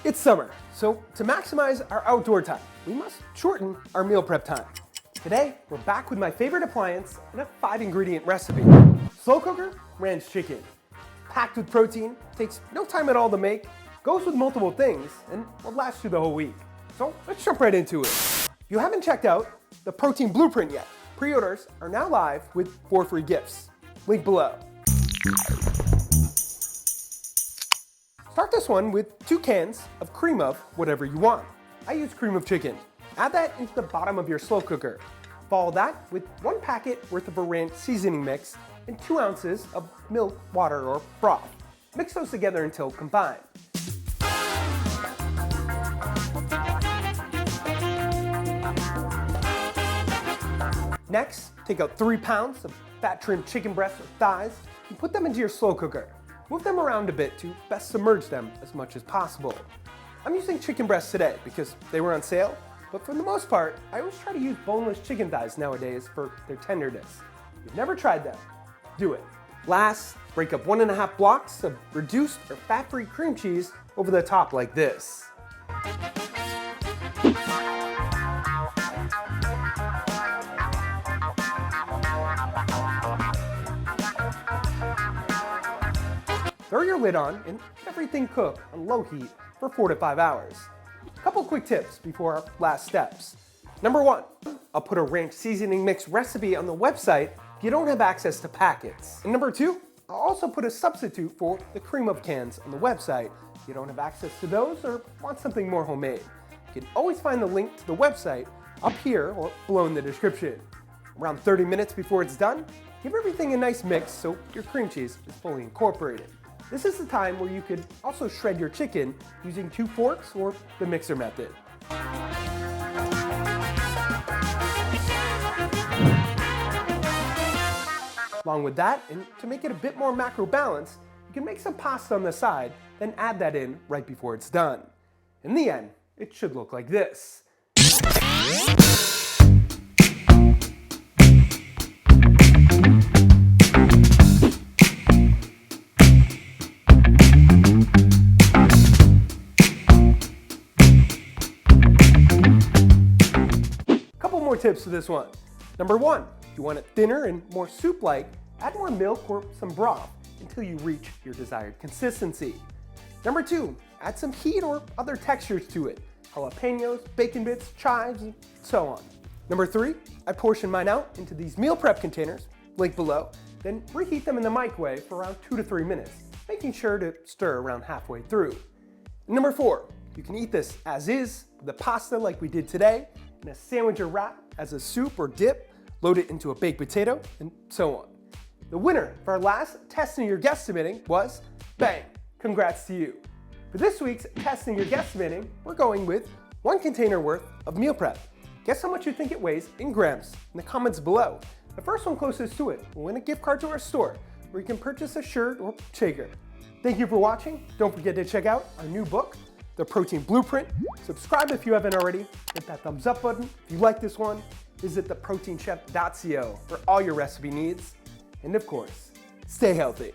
It's summer, so to maximize our outdoor time, we must shorten our meal prep time. Today, we're back with my favorite appliance and a 5-ingredient recipe. Slow cooker ranch chicken. Packed with protein, takes no time at all to make, goes with multiple things, and will last you the whole week. So let's jump right into it. If you haven't checked out the Protein Blueprint yet, pre-orders are now live with 4 free gifts. Link below. Start this one with 2 cans of cream of whatever you want. I use cream of chicken. Add that into the bottom of your slow cooker. Follow that with 1 packet worth of a ranch seasoning mix and 2 ounces of milk, water, or broth. Mix those together until combined. Next, take out 3 pounds of fat-trimmed chicken breasts or thighs and put them into your slow cooker. Move them around a bit to best submerge them as much as possible. I'm using chicken breasts today because they were on sale, but for the most part, I always try to use boneless chicken thighs nowadays for their tenderness. If you've never tried them, do it. Last, break up 1.5 blocks of reduced or fat-free cream cheese over the top like this. Throw your lid on and let everything cook on low heat for 4 to 5 hours. A couple quick tips before our last steps. Number 1, I'll put a ranch seasoning mix recipe on the website if you don't have access to packets. And number 2, I'll also put a substitute for the cream of cans on the website if you don't have access to those or want something more homemade. You can always find the link to the website up here or below in the description. Around 30 minutes before it's done, give everything a nice mix so your cream cheese is fully incorporated. This is the time where you could also shred your chicken using 2 forks or the mixer method. Along with that, and to make it a bit more macro balanced, you can make some pasta on the side, then add that in right before it's done. In the end, it should look like this. Tips to this one. Number 1, if you want it thinner and more soup-like, add more milk or some broth until you reach your desired consistency. Number 2, add some heat or other textures to it, jalapenos, bacon bits, chives, and so on. Number 3, I portion mine out into these meal prep containers, link below, then reheat them in the microwave for around 2 to 3 minutes, making sure to stir around halfway through. Number 4, you can eat this as is, with the pasta like we did today, in a sandwich or wrap as a soup or dip, load it into a baked potato, and so on. The winner for our last Testing Your Guesstimating was Bang! Congrats to you. For this week's Testing Your Guesstimating, we're going with 1 container worth of meal prep. Guess how much you think it weighs in grams in the comments below. The first one closest to it will win a gift card to our store where you can purchase a shirt or shaker. Thank you for watching. Don't forget to check out our new book, The Protein Blueprint. Subscribe if you haven't already. Hit that thumbs up button if you like this one. Visit theproteinchef.co for all your recipe needs. And of course, stay healthy.